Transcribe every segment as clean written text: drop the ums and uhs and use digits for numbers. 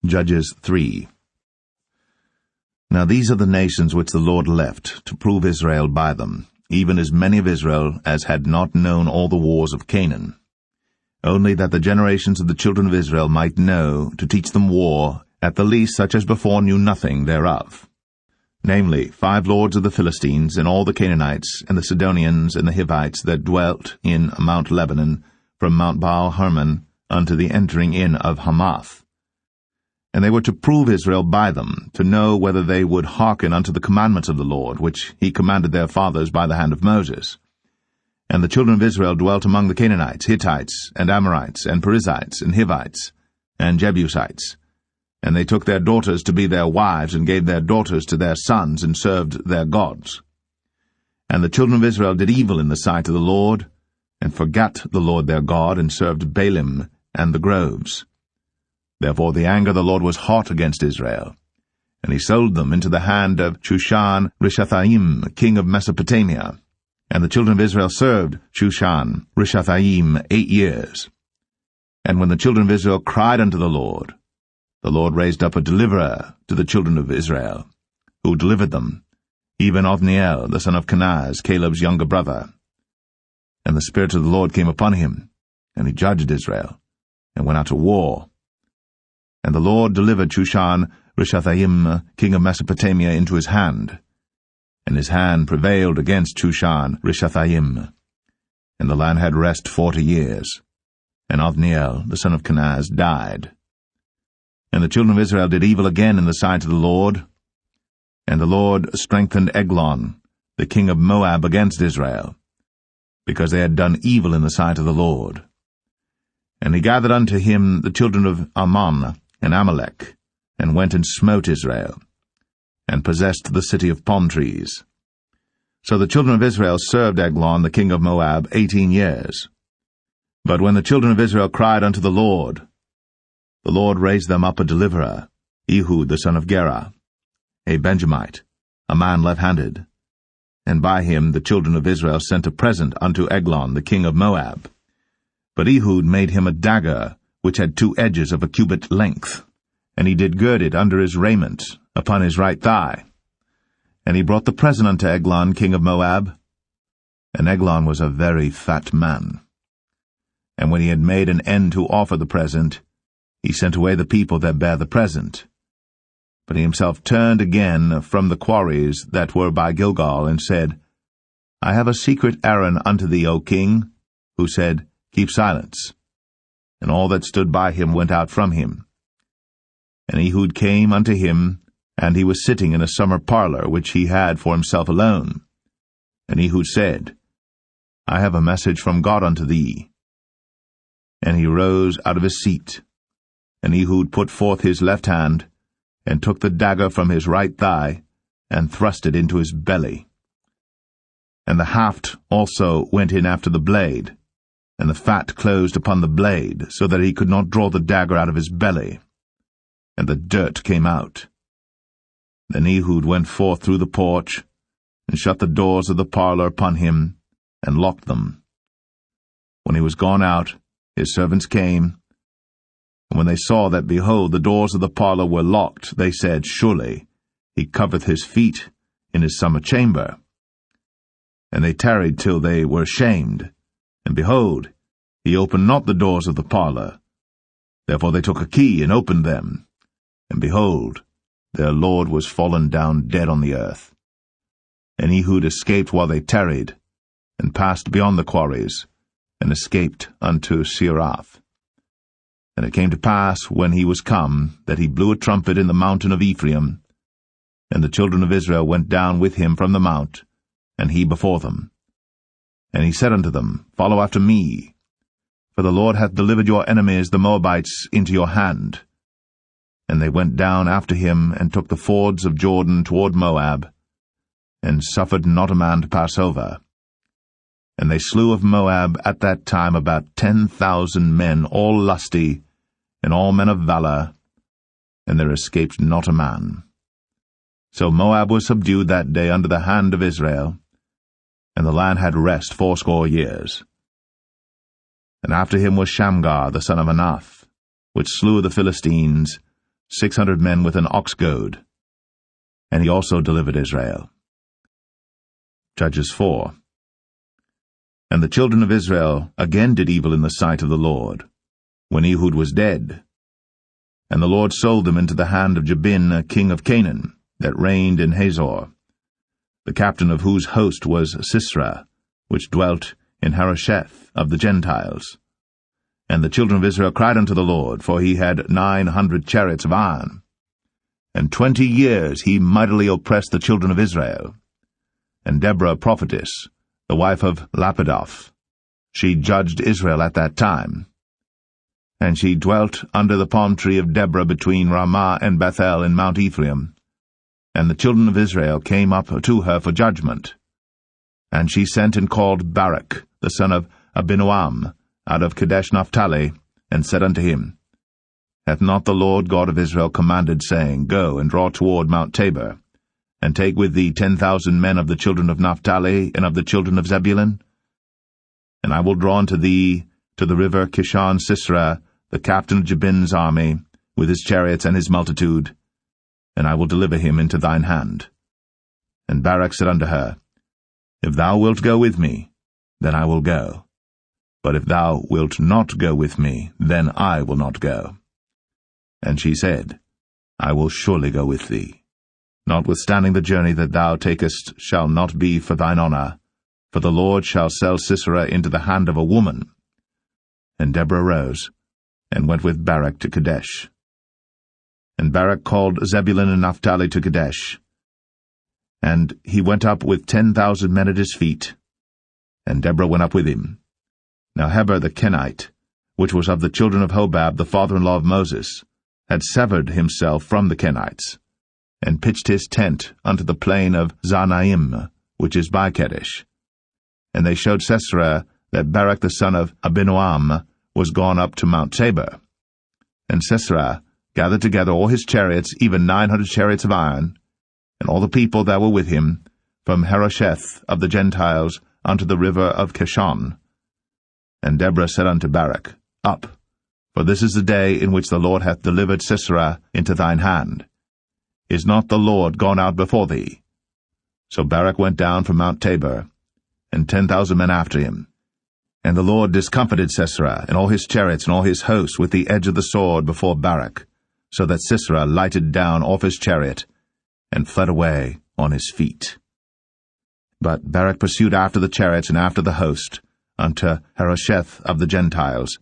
Judges 3. Now these are the nations which the Lord left, to prove Israel by them, even as many of Israel as had not known all the wars of Canaan. Only that the generations of the children of Israel might know, to teach them war, at the least such as before knew nothing thereof. Namely, 5 lords of the Philistines, and all the Canaanites, and the Sidonians, and the Hivites that dwelt in Mount Lebanon, from Mount Baal-Hermon unto the entering in of Hamath. And they were to prove Israel by them, to know whether they would hearken unto the commandments of the Lord, which he commanded their fathers by the hand of Moses. And the children of Israel dwelt among the Canaanites, Hittites, and Amorites, and Perizzites, and Hivites, and Jebusites. And they took their daughters to be their wives, and gave their daughters to their sons, and served their gods. And the children of Israel did evil in the sight of the Lord, and forgat the Lord their God, and served Baalim and the groves. Therefore the anger of the Lord was hot against Israel, and he sold them into the hand of Shushan-Rishathaim, king of Mesopotamia. And the children of Israel served Shushan-Rishathaim 8 years. And when the children of Israel cried unto the Lord raised up a deliverer to the children of Israel, who delivered them, even Othniel, the son of Kenaz, Caleb's younger brother. And the Spirit of the Lord came upon him, and he judged Israel, and went out to war. And the Lord delivered Shushan-Rishathaim, king of Mesopotamia, into his hand. And his hand prevailed against Shushan-Rishathaim. And the land had rest 40 years. And Othniel, the son of Kenaz, died. And the children of Israel did evil again in the sight of the Lord. And the Lord strengthened Eglon, the king of Moab, against Israel, because they had done evil in the sight of the Lord. And he gathered unto him the children of Ammon and Amalek, and went and smote Israel, and possessed the city of palm trees. So the children of Israel served Eglon, the king of Moab, 18 years. But when the children of Israel cried unto the Lord raised them up a deliverer, Ehud the son of Gera, a Benjamite, a man left-handed. And by him the children of Israel sent a present unto Eglon the king of Moab. But Ehud made him a dagger, which had 2 edges of a cubit length, and he did gird it under his raiment, upon his right thigh. And he brought the present unto Eglon king of Moab. And Eglon was a very fat man. And when he had made an end to offer the present, he sent away the people that bare the present. But he himself turned again from the quarries that were by Gilgal, and said, I have a secret errand unto thee, O king. Who said, Keep silence. And all that stood by him went out from him. And Ehud came unto him, and he was sitting in a summer parlor, which he had for himself alone. And Ehud said, I have a message from God unto thee. And he rose out of his seat. And Ehud put forth his left hand, and took the dagger from his right thigh, and thrust it into his belly. And the haft also went in after the blade, and the fat closed upon the blade, so that he could not draw the dagger out of his belly. And the dirt came out. Then Ehud went forth through the porch, and shut the doors of the parlor upon him, and locked them. When he was gone out, his servants came, and when they saw that, behold, the doors of the parlor were locked, they said, Surely he covereth his feet in his summer chamber. And they tarried till they were ashamed, and behold, he opened not the doors of the parlor. Therefore they took a key, and opened them, and behold, their lord was fallen down dead on the earth. And Ehud escaped while they tarried, and passed beyond the quarries, and escaped unto Seirath. And it came to pass, when he was come, that he blew a trumpet in the mountain of Ephraim, and the children of Israel went down with him from the mount, and he before them. And he said unto them, Follow after me, for the Lord hath delivered your enemies the Moabites into your hand. And they went down after him, and took the fords of Jordan toward Moab, and suffered not a man to pass over. And they slew of Moab at that time about 10,000 men, all lusty, and all men of valor, and there escaped not a man. So Moab was subdued that day under the hand of Israel, and the land had rest 80 years. And after him was Shamgar the son of Anath, which slew the Philistines, 600 men with an ox goad. And he also delivered Israel. Judges 4. And the children of Israel again did evil in the sight of the Lord, when Ehud was dead. And the Lord sold them into the hand of Jabin, king of Canaan, that reigned in Hazor, the captain of whose host was Sisera, which dwelt in Harosheth of the Gentiles. And the children of Israel cried unto the Lord, for he had 900 chariots of iron. And 20 years he mightily oppressed the children of Israel. And Deborah prophetess, the wife of Lapidoth, she judged Israel at that time. And she dwelt under the palm tree of Deborah between Ramah and Bethel in Mount Ephraim. And the children of Israel came up to her for judgment. And she sent and called Barak, the son of Abinoam, out of Kadesh Naphtali, and said unto him, Hath not the Lord God of Israel commanded, saying, Go and draw toward Mount Tabor, and take with thee 10,000 men of the children of Naphtali and of the children of Zebulun? And I will draw unto thee to the river Kishon Sisera, the captain of Jabin's army, with his chariots and his multitude, and I will deliver him into thine hand. And Barak said unto her, If thou wilt go with me, then I will go. But if thou wilt not go with me, then I will not go. And she said, I will surely go with thee. Notwithstanding the journey that thou takest shall not be for thine honour, for the Lord shall sell Sisera into the hand of a woman. And Deborah rose, and went with Barak to Kadesh. And Barak called Zebulun and Naphtali to Kadesh. And he went up with 10,000 men at his feet, and Deborah went up with him. Now Heber the Kenite, which was of the children of Hobab, the father-in-law of Moses, had severed himself from the Kenites, and pitched his tent unto the plain of Zanaim, which is by Kadesh. And they showed Sisera that Barak the son of Abinoam was gone up to Mount Tabor. And Sisera gathered together all his chariots, even 900 chariots of iron, and all the people that were with him, from Harosheth of the Gentiles unto the river of Kishon. And Deborah said unto Barak, Up, for this is the day in which the Lord hath delivered Sisera into thine hand. Is not the Lord gone out before thee? So Barak went down from Mount Tabor, and 10,000 men after him. And the Lord discomfited Sisera, and all his chariots and all his hosts with the edge of the sword before Barak, so that Sisera lighted down off his chariot, and fled away on his feet. But Barak pursued after the chariots and after the host, unto Harosheth of the Gentiles,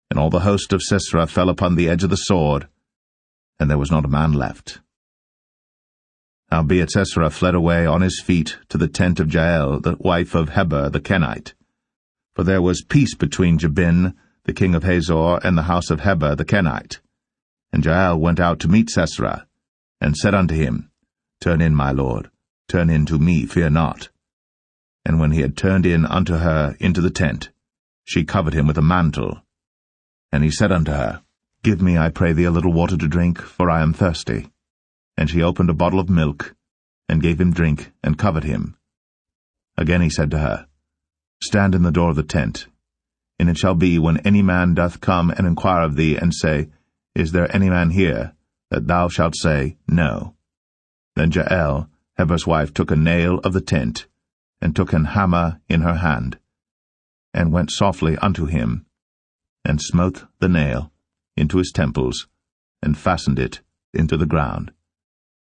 and all the host of Sisera fell upon the edge of the sword, and there was not a man left. Howbeit Sisera fled away on his feet to the tent of Jael, the wife of Heber the Kenite. For there was peace between Jabin, the king of Hazor, and the house of Heber the Kenite. And Jael went out to meet Sisera, and said unto him, Turn in, my lord, turn in to me, fear not. And when he had turned in unto her into the tent, she covered him with a mantle. And he said unto her, Give me, I pray thee, a little water to drink, for I am thirsty. And she opened a bottle of milk, and gave him drink, and covered him. Again he said to her, Stand in the door of the tent. And it shall be, when any man doth come and inquire of thee, and say, Is there any man here? That thou shalt say, No. Then Jael, Heber's wife, took a nail of the tent, and took an hammer in her hand, and went softly unto him, and smote the nail into his temples, and fastened it into the ground,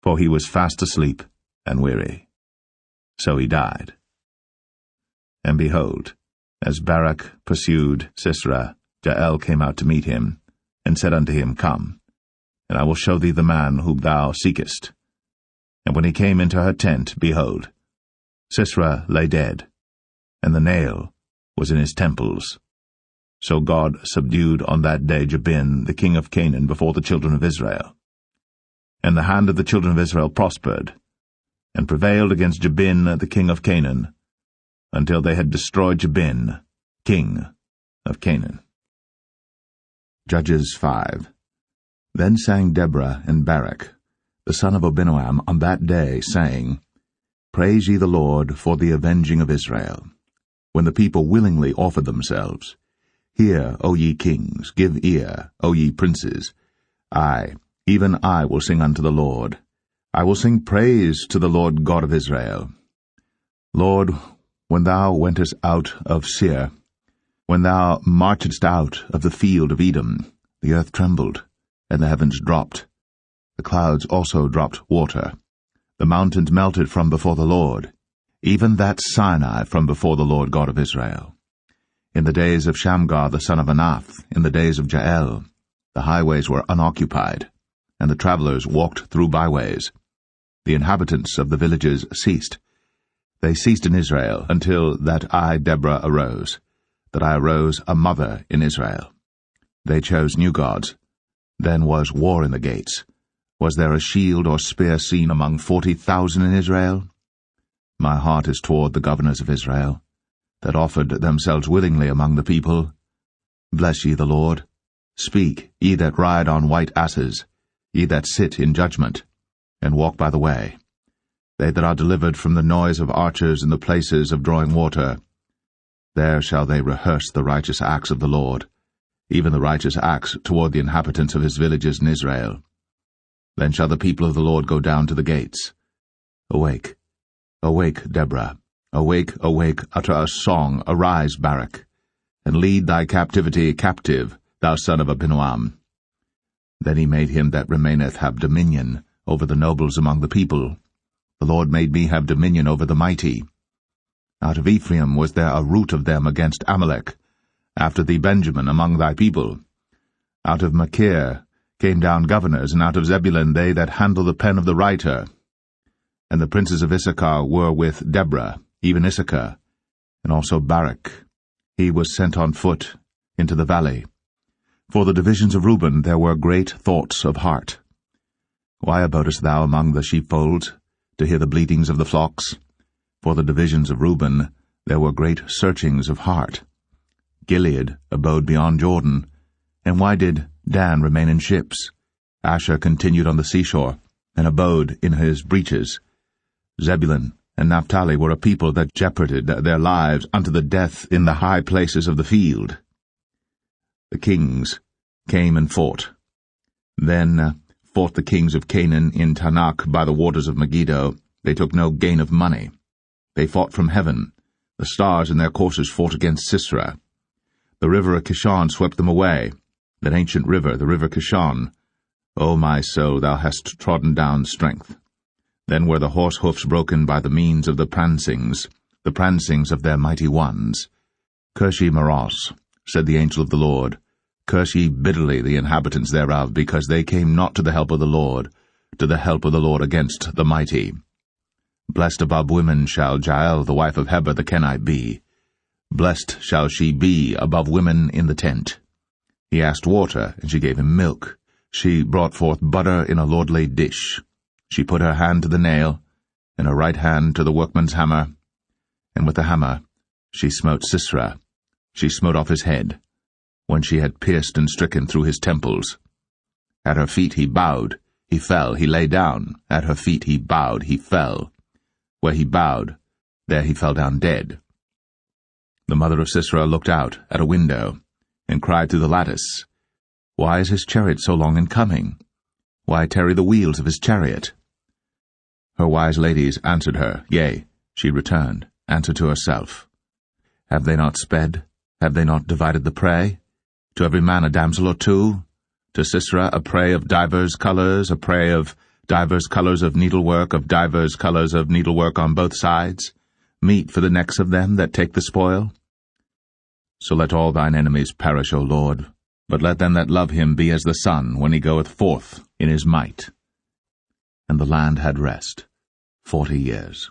for he was fast asleep and weary. So he died. And behold, as Barak pursued Sisera, Jael came out to meet him, and said unto him, Come, and I will show thee the man whom thou seekest. And when he came into her tent, behold, Sisera lay dead, and the nail was in his temples. So God subdued on that day Jabin, the king of Canaan, before the children of Israel. And the hand of the children of Israel prospered, and prevailed against Jabin, the king of Canaan, until they had destroyed Jabin, king of Canaan. Judges 5. Then sang Deborah and Barak, the son of Abinoam, on that day, saying, Praise ye the Lord for the avenging of Israel, when the people willingly offered themselves. Hear, O ye kings, give ear, O ye princes. Aye, Even I will sing unto the Lord. I will sing praise to the Lord God of Israel. Lord, when thou wentest out of Seir, when thou marchedst out of the field of Edom, the earth trembled, and the heavens dropped. The clouds also dropped water. The mountains melted from before the Lord, even that Sinai from before the Lord God of Israel. In the days of Shamgar the son of Anath, in the days of Jael, the highways were unoccupied, and the travelers walked through byways. The inhabitants of the villages ceased. They ceased in Israel until that I, Deborah, arose, that I arose a mother in Israel. They chose new gods. Then was war in the gates. Was there a shield or spear seen among 40,000 in Israel? My heart is toward the governors of Israel, that offered themselves willingly among the people. Bless ye the Lord. Speak, ye that ride on white asses, ye that sit in judgment, and walk by the way. They that are delivered from the noise of archers in the places of drawing water. There shall they rehearse the righteous acts of the Lord, even the righteous acts toward the inhabitants of his villages in Israel. Then shall the people of the Lord go down to the gates. Awake, awake, Deborah. Awake, awake, utter a song, arise, Barak, and lead thy captivity captive, thou son of Abinoam. Then he made him that remaineth have dominion over the nobles among the people. The Lord made me have dominion over the mighty. Out of Ephraim was there a root of them against Amalek, after thee Benjamin among thy people. Out of Machir came down governors, and out of Zebulun they that handle the pen of the writer. And the princes of Issachar were with Deborah, even Issachar, and also Barak. He was sent on foot into the valley. For the divisions of Reuben there were great thoughts of heart. Why abodest thou among the sheepfolds, to hear the bleatings of the flocks? For the divisions of Reuben there were great searchings of heart. Gilead abode beyond Jordan. And why did Dan remain in ships? Asher continued on the seashore, and abode in his breaches. Zebulun and Naphtali were a people that jeoparded their lives unto the death in the high places of the field. The kings came and fought. Then fought the kings of Canaan in Tanakh by the waters of Megiddo. They took no gain of money. They fought from heaven. The stars in their courses fought against Sisera. The river of Kishon swept them away, that ancient river, the river Kishon. O my soul, thou hast trodden down strength. Then were the horse hoofs broken by the means of the prancings of their mighty ones. Curse ye Meroz, said the angel of the Lord. Curse ye bitterly the inhabitants thereof, because they came not to the help of the Lord against the mighty. Blessed above women shall Jael the wife of Heber the Kenite be. Blessed shall she be above women in the tent. He asked water, and she gave him milk. She brought forth butter in a lordly dish. She put her hand to the nail, and her right hand to the workman's hammer. And with the hammer she smote Sisera. She smote off his head, when she had pierced and stricken through his temples. At her feet he bowed, he fell, he lay down. At her feet he bowed, he fell. Where he bowed, there he fell down dead. The mother of Sisera looked out at a window, and cried through the lattice, Why is his chariot so long in coming? Why tarry the wheels of his chariot? Her wise ladies answered her, yea, she returned, answered to herself. Have they not sped? Have they not divided the prey? To every man a damsel or two? To Sisera a prey of divers colours, a prey of divers colours of needlework, of divers colours of needlework on both sides, meat for the necks of them that take the spoil? So let all thine enemies perish, O Lord, but let them that love him be as the sun when he goeth forth in his might. And the land had rest 40 years.